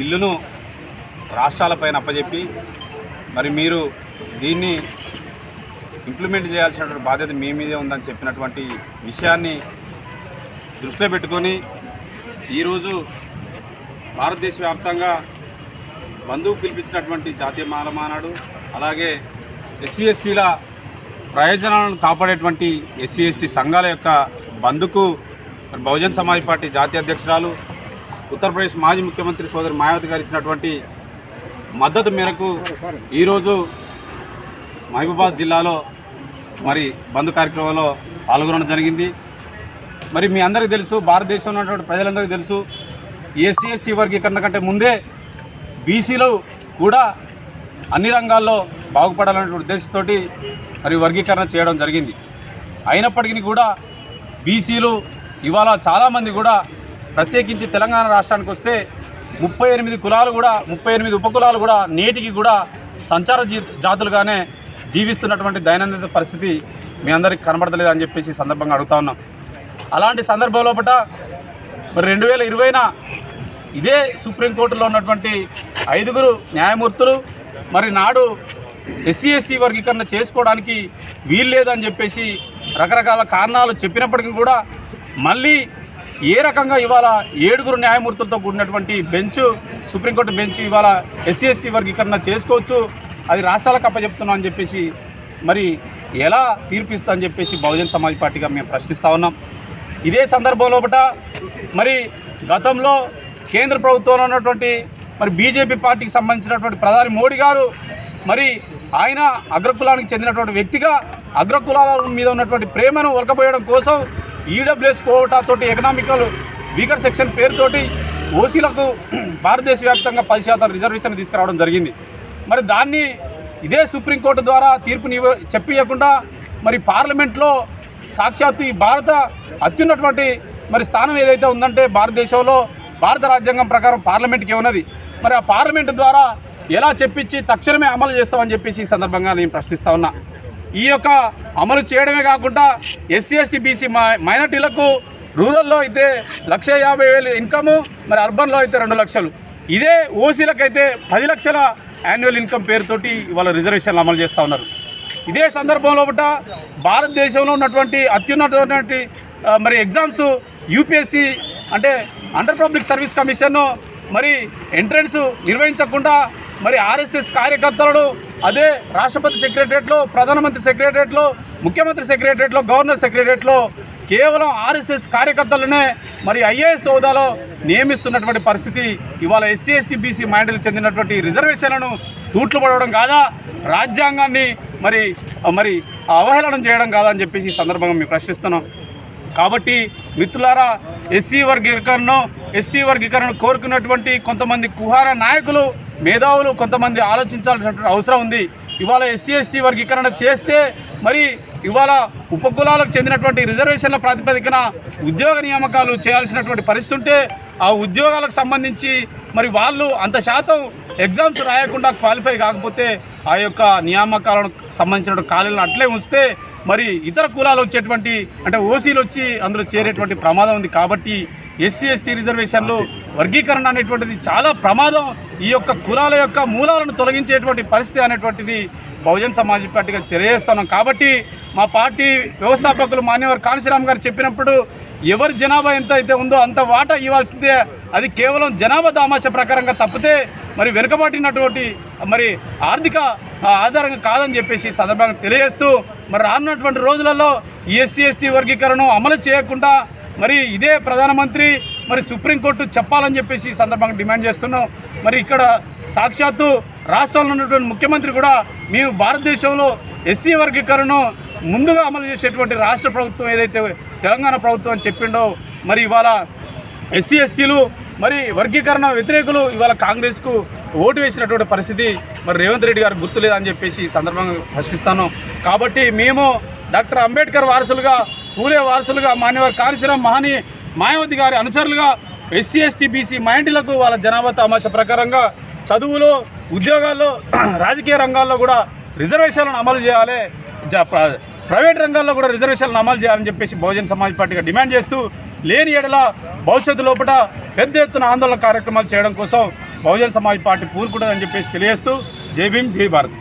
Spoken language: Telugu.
బిల్లును రాష్ట్రాలపైన అప్పచెప్పి మరి మీరు దీన్ని ఇంప్లిమెంట్ చేయాల్సినటువంటి బాధ్యత మీ మీదే ఉందని చెప్పినటువంటి విషయాన్ని దృష్టిలో పెట్టుకొని ఈరోజు భారతదేశ వ్యాప్తంగా బంధువు పిలిపించినటువంటి జాతీయ మాలమానాడు అలాగే ఎస్సీ ఎస్టీల ప్రయోజనాలను కాపాడేటువంటి ఎస్సీ ఎస్టీ సంఘాల యొక్క బంధుకు బహుజన్ సమాజ్ పార్టీ జాతీయ అధ్యక్షురాలు ఉత్తరప్రదేశ్ మాజీ ముఖ్యమంత్రి సోదరి మాయావతి గారు ఇచ్చినటువంటి మద్దతు మేరకు ఈరోజు మహబూబాబాద్ జిల్లాలో మరి బంద్ కార్యక్రమంలో పాల్గొనడం జరిగింది. మరి మీ అందరికీ తెలుసు, భారతదేశంలో ఉన్నటువంటి ప్రజలందరికీ తెలుసు, ఎస్సీ ఎస్టీ వర్గీకరణ కంటే ముందే బీసీలు కూడా అన్ని రంగాల్లో బాగుపడాలనే ఉద్దేశంతో మరి వర్గీకరణ చేయడం జరిగింది. అయినప్పటికీ కూడా బీసీలు ఇవాళ చాలామంది కూడా ప్రత్యేకించి తెలంగాణ రాష్ట్రానికి వస్తే 38 కులాలు కూడా 38 ఉపకులాలు కూడా నేటికి కూడా సంచార జాతులుగానే జీవిస్తున్నటువంటి దైనందిన పరిస్థితి మీ అందరికీ కనబడతలేదు అని చెప్పేసి సందర్భంగా అడుగుతా ఉన్నాం. అలాంటి సందర్భంలో మరి 2020న ఇదే సుప్రీంకోర్టులో ఉన్నటువంటి 5 న్యాయమూర్తులు మరి నాడు ఎస్సీ ఎస్టీ వర్గీకరణ చేసుకోవడానికి వీలు లేదని చెప్పేసి రకరకాల కారణాలు చెప్పినప్పటికీ కూడా మళ్ళీ ఏ రకంగా ఇవాళ 7 న్యాయమూర్తులతో కూడినటువంటి బెంచ్, సుప్రీంకోర్టు బెంచ్ ఇవాళ ఎస్సీ ఎస్టీ వర్గీకరణ చేసుకోవచ్చు, అది రాష్ట్రాలకు అప్పచెప్తున్నాం అని చెప్పేసి మరి ఎలా తీర్పిస్తా అని చెప్పేసి బహుజన్ సమాజ్ పార్టీగా మేము ప్రశ్నిస్తూ ఉన్నాం. ఇదే సందర్భంలో మరి గతంలో కేంద్ర ప్రభుత్వంలో ఉన్నటువంటి మరి బీజేపీ పార్టీకి సంబంధించినటువంటి ప్రధాని మోడీ గారు మరి ఆయన అగ్రకులానికి చెందినటువంటి వ్యక్తిగా అగ్రకులాల మీద ఉన్నటువంటి ప్రేమను ఒలకపోయడం కోసం ఈడబ్ల్యూఎస్ కోటాతోటి ఎకనామికల్ వీకర్ సెక్షన్ పేరుతోటి ఓసీలకు భారతదేశ వ్యాప్తంగా 10% రిజర్వేషన్ తీసుకురావడం జరిగింది. మరి దాన్ని ఇదే సుప్రీంకోర్టు ద్వారా తీర్పుని చెప్పియకుండా మరి పార్లమెంట్లో సాక్షాత్తు ఈ భారత అత్యున్నటువంటి మరి స్థానం ఏదైతే ఉందంటే భారతదేశంలో భారత రాజ్యాంగం ప్రకారం పార్లమెంట్కి ఉన్నది. మరి ఆ పార్లమెంటు ద్వారా ఎలా చెప్పించి తక్షణమే అమలు చేస్తామని చెప్పేసి ఈ సందర్భంగా నేను ప్రశ్నిస్తూ ఉన్నా. ఈ యొక్క అమలు చేయడమే కాకుండా ఎస్సీ ఎస్టీ బీసీ మైనార్టీలకు రూరల్లో అయితే 1,50,000 ఇన్కము, మరి అర్బన్లో అయితే 2 లక్షలు, ఇదే ఓసీలకైతే 10 లక్షల యాన్యువల్ ఇన్కమ్ పేరుతోటి ఇవాళ రిజర్వేషన్లు అమలు చేస్తూ ఉన్నారు. ఇదే సందర్భంలో భారతదేశంలో ఉన్నటువంటి అత్యున్నతమైనటువంటి మరి ఎగ్జామ్స్ యూపీఎస్సీ అంటే అండర్ పబ్లిక్ సర్వీస్ కమిషన్ మరి ఎంట్రన్స్ నిర్వహించకుండా మరి ఆర్ఎస్ఎస్ కార్యకర్తలను అదే రాష్ట్రపతి సెక్రటరియట్లో, ప్రధానమంత్రి సెక్రటరియట్లో, ముఖ్యమంత్రి సెక్రటరియట్లో, గవర్నర్ సెక్రటరియట్లో కేవలం ఆర్ఎస్ఎస్ కార్యకర్తలనే మరి ఐఏఎస్ హోదాలో నియమిస్తున్నటువంటి పరిస్థితి ఇవాళ ఎస్సీ ఎస్టీ బీసీ మైనారిటీలకు చెందినటువంటి రిజర్వేషన్లను తూట్లు పడవడం కాదా, రాజ్యాంగాన్ని మరి మరి అవహేళనం చేయడం కాదా అని చెప్పేసి ఈ సందర్భంగా మేము ప్రశ్నిస్తున్నాం. కాబట్టి మిత్రులారా, ఎస్సీ వర్గీకరణను ఎస్టీ వర్గీకరణను కోరుకున్నటువంటి కొంతమంది కుహార నాయకులు, మేధావులు కొంతమంది ఆలోచించాల్సినటువంటి అవసరం ఉంది. ఇవాళ ఎస్సీ ఎస్టీ వర్గీకరణ చేస్తే మరి ఇవాళ ఉపకులాలకు చెందినటువంటి రిజర్వేషన్ల ప్రాతిపదికన ఉద్యోగ నియామకాలు చేయాల్సినటువంటి పరిస్థితి ఉంటే ఆ ఉద్యోగాలకు సంబంధించి మరి వాళ్ళు అంత శాతం ఎగ్జామ్స్ రాయకుండా క్వాలిఫై కాకపోతే ఆ యొక్క నియామకాలకు సంబంధించిన ఖాళీలను అట్లే ఉంచితే మరి ఇతర కులాలు వచ్చేటువంటి అంటే ఓసీలు వచ్చి అందులో చేరేటువంటి ప్రమాదం ఉంది. కాబట్టి ఎస్సీ ఎస్టీ రిజర్వేషన్లు వర్గీకరణ అనేటువంటిది చాలా ప్రమాదం. ఈ యొక్క కులాల యొక్క మూలాలను తొలగించేటువంటి పరిస్థితి అనేటువంటిది బహుజన్ సమాజ్ పార్టీగా తెలియజేస్తున్నాం. కాబట్టి మా పార్టీ వ్యవస్థాపకులు మాన్యవర్ కాంశీరామ్ గారు చెప్పినప్పుడు ఎవరి జనాభా ఎంత అయితే ఉందో అంత వాటా ఇవ్వాల్సిందే, అది కేవలం జనాభా దామాష ప్రకారంగా తప్పితే మరి వెనుకబాటినటువంటి మరి ఆర్థిక ఆధారంగా కాదని చెప్పేసి సందర్భంగా తెలియజేస్తూ మరి రానున్నటువంటి రోజులలో ఈ ఎస్సీ ఎస్టీ వర్గీకరణను అమలు చేయకుండా మరి ఇదే ప్రధానమంత్రి మరి సుప్రీంకోర్టు చెప్పాలని చెప్పేసి ఈ సందర్భంగా డిమాండ్ చేస్తున్నాం. మరి ఇక్కడ సాక్షాత్తు రాష్ట్రంలో ఉన్నటువంటి ముఖ్యమంత్రి కూడా మేము భారతదేశంలో ఎస్సీ వర్గీకరణను ముందుగా అమలు చేసేటువంటి రాష్ట్ర ప్రభుత్వం ఏదైతే తెలంగాణ ప్రభుత్వం అని చెప్పిండో మరి ఇవాళ ఎస్సీ ఎస్టీలు మరి వర్గీకరణ వ్యతిరేకులు ఇవాళ కాంగ్రెస్కు ఓటు వేసినటువంటి పరిస్థితి మరి రేవంత్ రెడ్డి గారు గుర్తులేదని చెప్పేసి ఈ సందర్భంగా ప్రశ్నిస్తాను. కాబట్టి మేము డాక్టర్ అంబేద్కర్ వారసులుగా, పూలే వారసులుగా, మాన్యవర్ కాంశీరామ్ మాయావతి గారి అనుచరులుగా ఎస్సీ ఎస్టీ బీసీ మైనారిటీలకు వాళ్ళ జనాభా తమాష ప్రకారంగా చదువులో, ఉద్యోగాల్లో, రాజకీయ రంగాల్లో కూడా రిజర్వేషన్లను అమలు చేయాలి, ప్రైవేట్ రంగాల్లో కూడా రిజర్వేషన్లను అమలు చేయాలని చెప్పేసి బహుజన్ సమాజ్ పార్టీగా డిమాండ్ చేస్తూ లేని ఎడల భవిష్యత్తు లోపల పెద్ద ఎత్తున ఆందోళన కార్యక్రమాలు చేయడం కోసం బహుజన సమాజ్ పార్టీ పూనుకుంటుందని చెప్పేసి తెలియజేస్తూ జై భీమ్ జై భారత్.